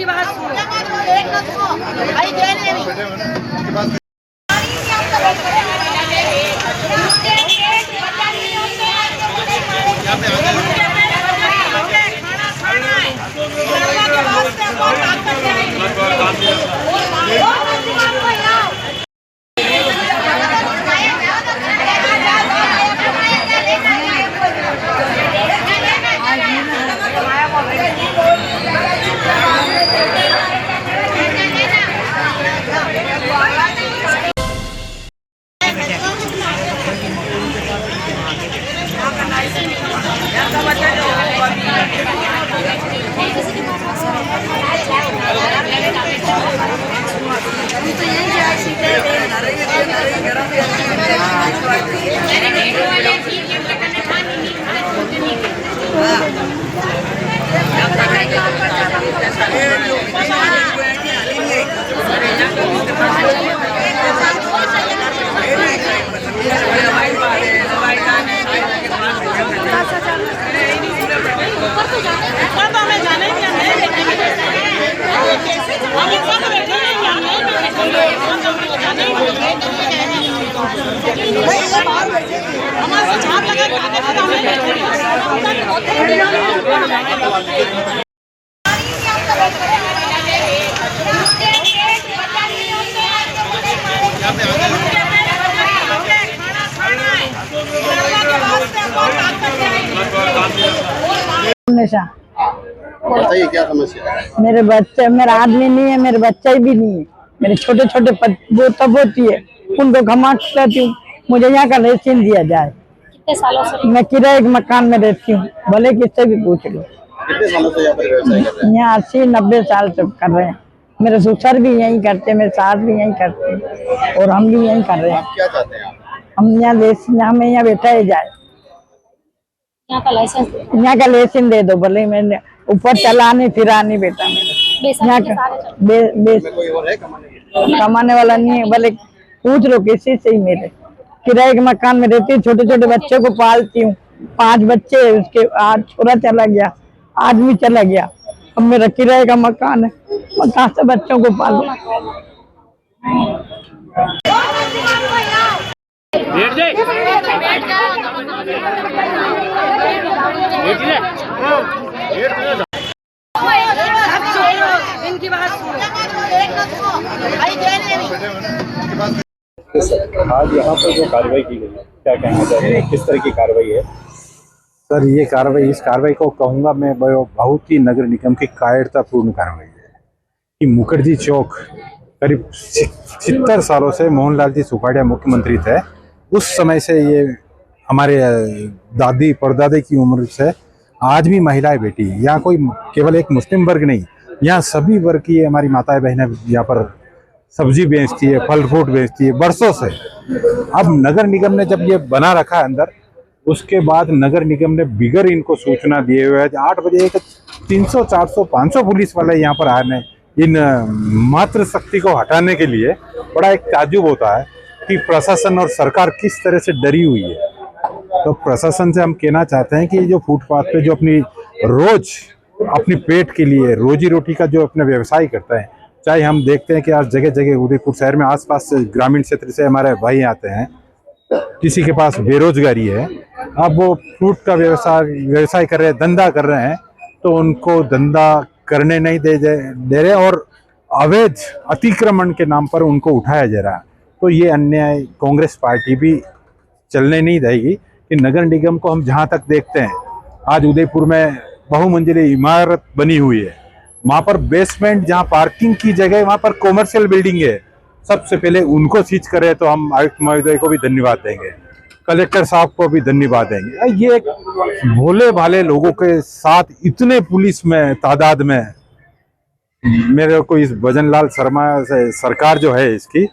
इनकी बात सुनो। भाई दे रहे बताइए क्या समस्या है? मेरे बच्चे, मेरा आदमी नहीं है, मेरे बच्चे भी नहीं है, मेरे छोटे छोटे वो तब होती है, उनको घमाट करती हूँ। मुझे यहाँ का रेशन दिया जाए। कितने सालों से? मैं किराए के मकान में रहती हूँ, भले किससे भी पूछ लो। कितने सालों से यहाँ पर व्यवसाय कर रहे हैं? यहाँ 80-90 साल से कर रहे हैं। मेरे ससुर भी यही करते, मेरे सास भी यही करते और हम भी यही कर रहे हैं। आप क्या चाहते हैं? हम हमें यहाँ बैठाया जाए, यहाँ का लाइसेंस, यहाँ का लेसन दे दो। भले मैंने ऊपर चलाने फिराने बेटा मेरा यहाँ का कोई और है कमाने वाला नहीं है। भले पूछ लो किसी से ही। मेरे किराए के मकान में रहती हूँ, छोटे छोटे बच्चे को पालती हूँ। 5 बच्चे, उसके आज छोरा चला गया, आदमी चला गया। अब मेरा किराए का मकान है, मैं कहाँ से बच्चों को पालूं? इनकी बात सुनो। भाई दे रहे आज यहाँ पर जो कार्रवाई की गई है, क्या कहना चाहते हैं? किस तरह की कार्रवाई है? सर, ये कार्रवाई, इस कार्रवाई को कहूँगा मैं बहुत ही नगर निगम की कायरतापूर्ण कार्रवाई है कि मुखर्जी चौक करीब 70 सालों से मोहनलाल जी सुखाड़िया मुख्यमंत्री थे। उस समय से ये हमारे दादी परदादी की उम्र से आज भी महिलाएं बैठी। यहाँ कोई केवल एक मुस्लिम वर्ग नहीं, यहाँ सभी वर्ग की हमारी माताएं बहनें यहाँ पर सब्जी बेचती है, फल फ्रूट बेचती है बरसों से। अब नगर निगम ने जब ये बना रखा है अंदर, उसके बाद नगर निगम ने बिगर इनको सूचना दिए हुए 8 बजे एक 300, 400, 500 पुलिस वाले यहाँ पर आने, इन मात्र शक्ति को हटाने के लिए बड़ा एक ताज्जुब होता है कि प्रशासन और सरकार किस तरह से डरी हुई है। तो प्रशासन से हम कहना चाहते हैं कि जो फुटपाथ पे जो अपनी रोज अपनी पेट के लिए रोजी रोटी का जो अपना व्यवसाय करता है, चाहे हम देखते हैं कि आज जगह जगह उदयपुर शहर में आसपास से ग्रामीण क्षेत्र से हमारे भाई आते हैं, किसी के पास बेरोजगारी है, अब वो फ्रूट का व्यवसाय कर रहे हैं, धंधा कर रहे हैं, तो उनको धंधा करने नहीं दे रहे और अवैध अतिक्रमण के नाम पर उनको उठाया जा रहा है। तो ये अन्याय कांग्रेस पार्टी भी चलने नहीं देगी कि नगर निगम को हम जहाँ तक देखते हैं, आज उदयपुर में बहुमंजिली इमारत बनी हुई है, वहाँ पर बेसमेंट जहाँ पार्किंग की जगह वहाँ पर कॉमर्शियल बिल्डिंग है। सबसे पहले उनको सीज करें तो हम आयुक्त महोदय को भी धन्यवाद देंगे, कलेक्टर साहब को भी धन्यवाद देंगे। ये भोले भाले लोगों के साथ इतने पुलिस में तादाद में, मेरे को इस भजनलाल शर्मा से सरकार जो है, इसकी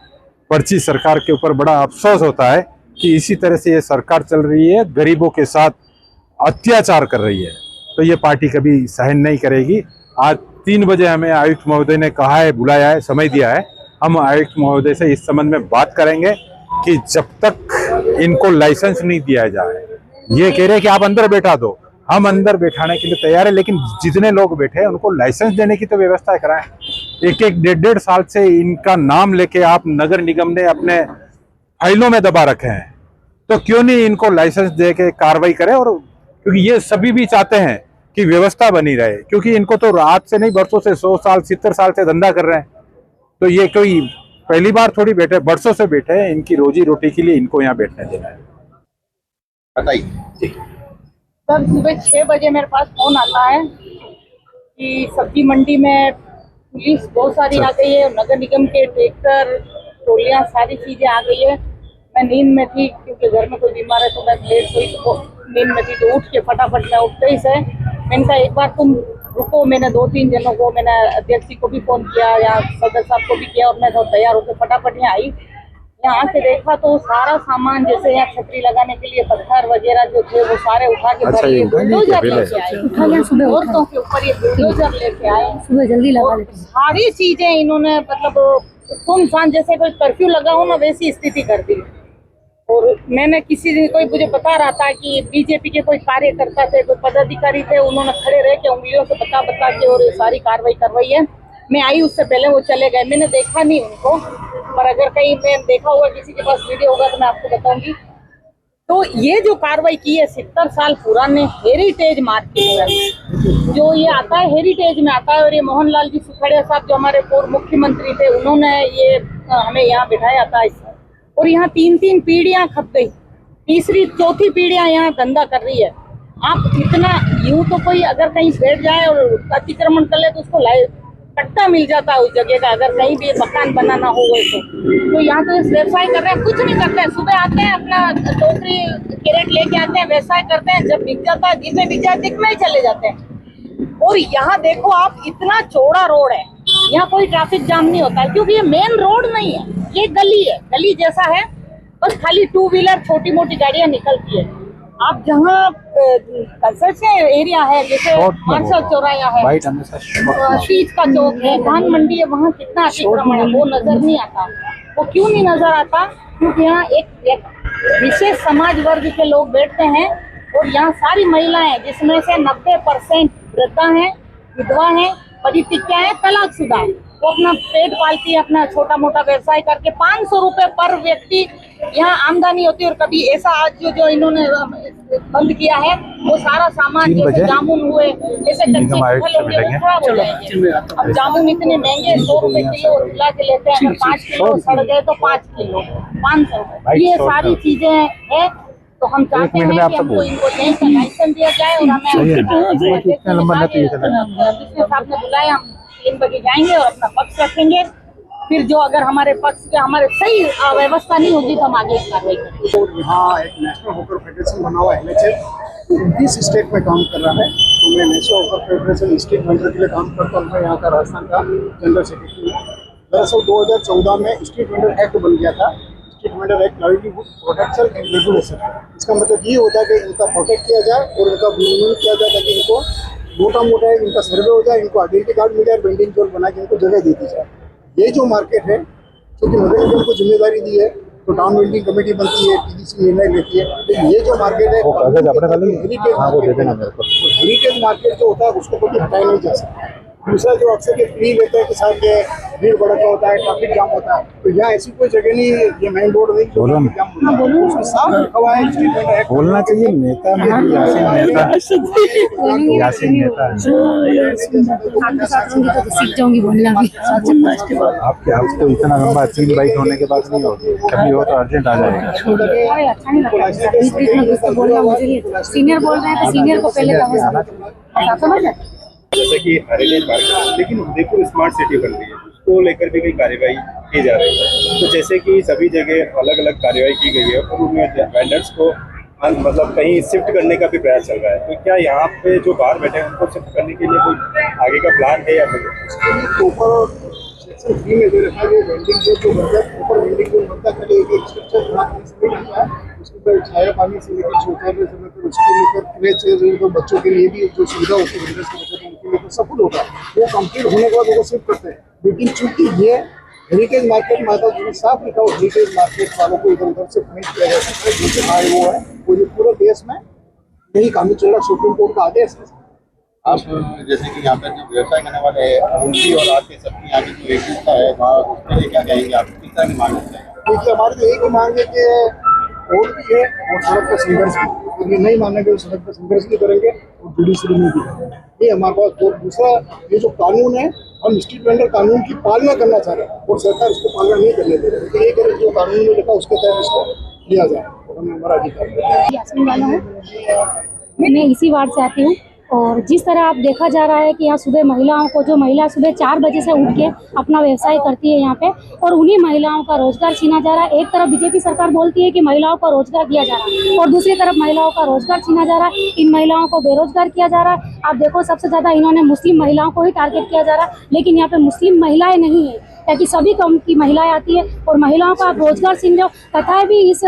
पर्ची सरकार के ऊपर बड़ा अफसोस होता है कि इसी तरह से ये सरकार चल रही है, गरीबों के साथ अत्याचार कर रही है। तो ये पार्टी कभी सहन नहीं करेगी। आज 3 बजे हमें आयुक्त महोदय ने कहा है, बुलाया है, समय दिया है। हम आयुक्त महोदय से इस संबंध में बात करेंगे कि जब तक इनको लाइसेंस नहीं दिया जाए, ये कह रहे हैं कि आप अंदर बैठा दो, हम अंदर बैठाने के लिए तैयार है, लेकिन जितने लोग बैठे हैं उनको लाइसेंस देने की तो व्यवस्था कराएं। एक एक डेढ़ साल से इनका नाम लेके आप नगर निगम ने अपने फाइलों में दबा रखे हैं, तो क्यों नहीं इनको लाइसेंस दे के कार्रवाई करें। और क्योंकि ये सभी भी चाहते हैं कि व्यवस्था बनी रहे, क्योंकि इनको तो रात से नहीं बरसों से 100 साल 70 साल से धंधा कर रहे हैं, तो ये कोई पहली बार थोड़ी बैठे, बरसों से बैठे हैं। इनकी रोजी रोटी के लिए इनको यहाँ बैठने देना है। बताइए। सर सुबह 6 बजे मेरे पास फोन आता है कि सब्जी मंडी में पुलिस बहुत सारी आ गई है, नगर निगम के ट्रैक्टर ट्रोलियां सारी चीजें आ गई है। मैं नींद में थी क्योंकि घर में कोई बीमार है, तो मैं लेट हुई, तो नींद में थी, तो उठ के फटाफट मैं उठते ही से मैंने कहा एक बार तुम रुको। मैंने 2-3 जनों को, मैंने अध्यक्ष जी को भी फोन किया या सदस्य साहब को भी किया, और मैं तो तैयार होकर फटाफट यहाँ आई। यहाँ आके देखा तो सारा सामान, जैसे यहाँ छतरी लगाने के लिए पत्थर वगैरह जो थे वो सारे उठा के बुलडोजर लेके आए, औरतों के ऊपर ये बुलडोजर लेके आए, सुबह जल्दी लगा लेते हैं। सारी चीजें इन्होंने मतलब सुनसान, जैसे कोई कर्फ्यू लगा हो ना वैसी स्थिति कर दी। और मैंने कोई मुझे बता रहा था कि बीजेपी के कोई कार्यकर्ता थे, कोई पदाधिकारी थे, उन्होंने खड़े रह के उंगलियों से बता के और ये सारी कार्रवाई करवाई है। मैं आई उससे पहले वो चले गए, मैंने देखा नहीं उनको, पर अगर कहीं मैं देखा हुआ किसी के पास वीडियो होगा तो मैं आपको बताऊंगी। तो ये जो कार्रवाई की है 70 साल पुराने हेरिटेज मार्केट में, जो ये आता है हेरिटेज में आता है, और ये मोहनलाल जी सुखड़िया साहब जो हमारे पूर्व मुख्यमंत्री थे, उन्होंने ये हमें यहाँ बिठाया था। और यहाँ 3-3 पीढ़ियां खप गई, तीसरी चौथी पीढ़ियां यहाँ धंधा कर रही है। आप इतना यूं तो कोई अगर कहीं बैठ जाए और अतिक्रमण कर ले तो उसको पट्टा मिल जाता है उस जगह का, अगर कहीं भी मकान बनाना हो तो यहाँ तो व्यवसाय कर रहे हैं, कुछ नहीं करते हैं। सुबह आते हैं, अपना टोकरी कैरेट लेके आते हैं, व्यवसाय करते हैं, जब बिक जाता है, दिन में बिक जाए दिख में ही चले जाते हैं। और यहाँ देखो आप, इतना चौड़ा रोड है, यहाँ कोई ट्रैफिक जाम नहीं होता है, क्योंकि ये मेन रोड नहीं है, ये गली है, गली जैसा है, बस खाली 2 व्हीलर छोटी मोटी गाड़ियां निकलती है। आप जहाँ कंस्ट्रक्शन एरिया है, जैसे मार्शल चौराया है, शीत का चौक है, धान मंडी है, वहाँ कितना अतिक्रमण है वो नजर नहीं आता। वो क्यों नहीं नजर आता? क्योंकि यहाँ एक विशेष समाज वर्ग के लोग बैठते हैं, और यहाँ सारी महिलाएं, जिसमें से 90% वृद्धा है, विधवा है, परित्यक्ता है, तलाकशुदा है, वो अपना पेट पालती है, अपना छोटा मोटा व्यवसाय करके 500 रुपए पर व्यक्ति यहाँ आमदनी होती है। और कभी ऐसा आज जो इन्होंने बंद किया है, वो सारा सामान जैसे जामुन हुए, जैसे कच्चे फल हो गए, वो खराब हो जाएंगे। अब जामुन इतने महंगे 100 रुपए किलो खिला के लेते हैं, अगर 5 किलो सड़ गए तो 5 किलो 500 रुपए। ये सारी चीजें हैं, तो हम चाहते हैं कि हमको इनको यहीं का लाइसेंस दिया जाए। और हमें साहब ने बुलाया, हम 3 बजे जाएंगे और अपना पक्ष रखेंगे। फिर जो अगर हमारे पक्ष के हमारे सही व्यवस्था नहीं होगी तो हम आगे कार्रवाई करेंगे। तो यहाँ एक नेशनल होकर फेडरेशन बना हुआ है, NHF 20 स्टेट में काम कर रहा है। तो मैं नेशनल होकर फेडरेशन स्टेट मेंबर के लिए काम करता हूँ, मैं यहाँ का राजस्थान का जनरल सेक्रेटरी हूँ। दरअसल 2014 में स्ट्रीट वेंडर एक्ट बन गया था, street vendor act livelihood protection and regulation. इसका मतलब ये होता है कि इनका प्रोटेक्ट किया जाए और इनका विनियमन किया जाए, ताकि इनको मोटा इनका सर्वे हो जाए, इनको आइडेंटिटी कार्ड मिल जाए, वेंडिंग जोन बना के इनको जगह दी जाए। ये जो मार्केट है, क्योंकि नगर निगम को जिम्मेदारी दी है, तो टाउन वेंडिंग कमेटी बनती है, TDC निर्णय लेती है। तो ये जो मार्केट है हेरिटेज मार्केट जो होता है उसको कभी हटाया नहीं जा सकता। दूसरा जो अक्सर ये फ्री लेते हैं कि साहब ये भीड़ भड़का होता है, ट्रैफिक जाम होता है, तो यहाँ ऐसी कोई जगह नहीं है, ये मेन रोड नहीं जो ट्रैफिक जाम होता है, उसमें साफ लिखा हुआ है स्ट्रीट वेंडर एक्ट। बोलना चाहिए नेता में यासीन नेता सीख जाऊंगी बोलना भी। आपको इतना लंबा 3 बाइक होने के बाद नहीं होगी, कभी हो तो अर्जेंट आ जाएगा। अरे अच्छा नहीं लगता, बीच में बोलना मुझे नहीं। सीनियर बोल रहे हैं तो सीनियर को पहले कहो, समझ है। जैसे कि हेरिटेज मार्केट, लेकिन उदयपुर स्मार्ट सिटी बन रही है, उसको लेकर भी कोई कार्रवाई की जा रही है। तो जैसे कि सभी जगह अलग अलग कार्रवाई की गई है, और उनमें वेंडर्स को मतलब कहीं शिफ्ट करने का भी प्रयास चल रहा है। तो क्या यहाँ पे जो बाहर बैठे हैं उनको शिफ्ट करने के लिए कोई आगे का प्लान है या फिर ऊपर सेक्शन 3 में दे रखा है वेंडिंग जोन जो बनता है, ऊपर वेंडिंग जोन बनता है, खाली एक स्ट्रक्चर बना के बनता है, उसके ऊपर छाया पानी से लेकर शौचालय से लेकर उसके लेकर क्रेच तो बच्चों के लिए भी जो सुविधा होती है वेंडर्स के बच्चों के उनके लिए तो सब कुछ होता है। वो कंप्लीट होने के बाद वो शिफ्ट करते हैं। लेकिन चूंकि ये हेरिटेज मार्केट में आता है, जिसमें साफ लिखा हुआ हेरिटेज मार्केट वालों को इधर उधर शिफ्ट नहीं किया जा सकता है, जो आए वो है, वो ये पूरे देश में यही काम चल रहा है, सुप्रीम कोर्ट का आदेश है। आप जैसे कि यहाँ पर जो व्यवसाय करने वाले हैं उनकी और आपकी सबकी यहाँ की जो एकजुटता है वहाँ उसके लिए क्या कहेंगे आप, किस तरह की मांग है? देखिए हमारी तो एक ही मांग है कि कोर्ट भी है और सड़क पर संघर्ष भी, ये नहीं मानेंगे तो सड़क पर संघर्ष भी करेंगे और जुडिशरी में भी करेंगे। ये हमारे पास। और दूसरा, ये जो कानून है हम स्ट्रीट वेंडर कानून की पालना करना चाह रहे हैं और सरकार उसको पालना नहीं करने दे रही है। ये करें जो कानून में लिखा उसके तहत इसको लिया जाए और हमें हमारा अधिकार है। यास्मीन वाला हूँ, मैं इसी वार्ड से आती हूँ। और जिस तरह आप देखा जा रहा है कि यहाँ सुबह महिलाओं को, जो महिला सुबह 4 बजे से उठ के अपना व्यवसाय करती है यहाँ पे, और उन्हीं महिलाओं का रोजगार छीना जा रहा है। एक तरफ बीजेपी सरकार बोलती है कि महिलाओं को रोजगार दिया जा रहा है और दूसरी तरफ महिलाओं का रोजगार छीना जा रहा है। इन महिलाओं को बेरोजगार किया जा रहा है। आप देखो सबसे ज्यादा इन्होंने मुस्लिम महिलाओं को ही टारगेट किया जा रहा है, लेकिन यहाँ पे मुस्लिम महिलाएं नहीं है, ताकि सभी कौम की महिलाएं आती है और महिलाओं का आप रोजगार छीन रहे हो। कथा भी इस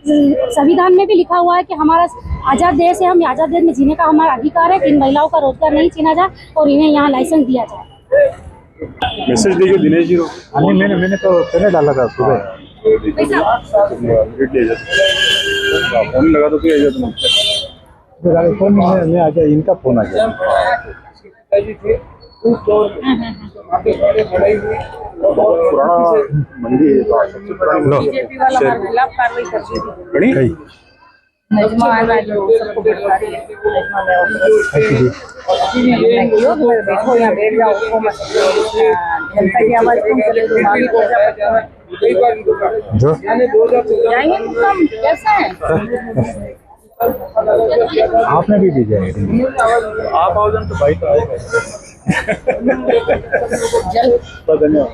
संविधान में भी लिखा हुआ है कि हमारा आज़ाद देश है, हम आज़ाद देश में जीने का हमारा अधिकार है कि इन महिलाओं का रोजगार नहीं छीना जाए और इन्हें यहाँ लाइसेंस दिया जाए। मैसेज देखिए दिनेश जी को। मैंने तो पहले डाला था सुबह। फोन लगा तो फिर फोन में आ गया, इनका फोन आ गया। पुराना मंडी है, सबसे पुरानी बीजेपी वाला हमारे खिलाफ कार्रवाई कर दी थी। नजमा आना जो सबको भड़का रही है, नजमा मैं बैठो यहाँ बैठ जाओ, उसको मत जनता की आवाज तुम चले तो मामी को जाएंगे हम कैसा है। आपने भी भेजा है? आप आओ तो भाई तो आएगा। धन्यवाद।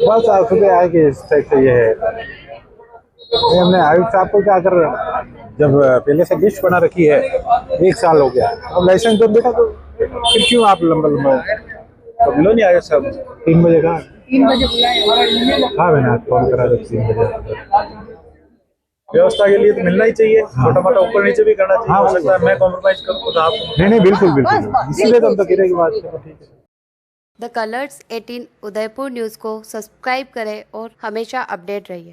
बस आप सुबह आएंगे, इस टाइप से ये है। हमने आयुक्त साहब को क्या कर, जब पहले से लिस्ट बना रखी है, 1 साल हो गया, अब लाइसेंस तो देखा तो फिर क्यों आप लंबा तो मिलो नहीं आए सब 3 बजे का? 3 बजे बुलाए। हाँ मैंने आज फोन करा था 3 बजे। व्यवस्था के लिए तो मिलना ही चाहिए, छोटा मोटा ऊपर नीचे भी करना चाहिए। हाँ, हो सकता है मैं कॉम्प्रोमाइज करूँ तो आप नहीं बिल्कुल बिल्कुल, इसीलिए तो हम तो कह रहे हैं कि बात करो, ठीक है। द कलर्स 18 उदयपुर न्यूज़ को सब्सक्राइब करें और हमेशा अपडेट रहिए।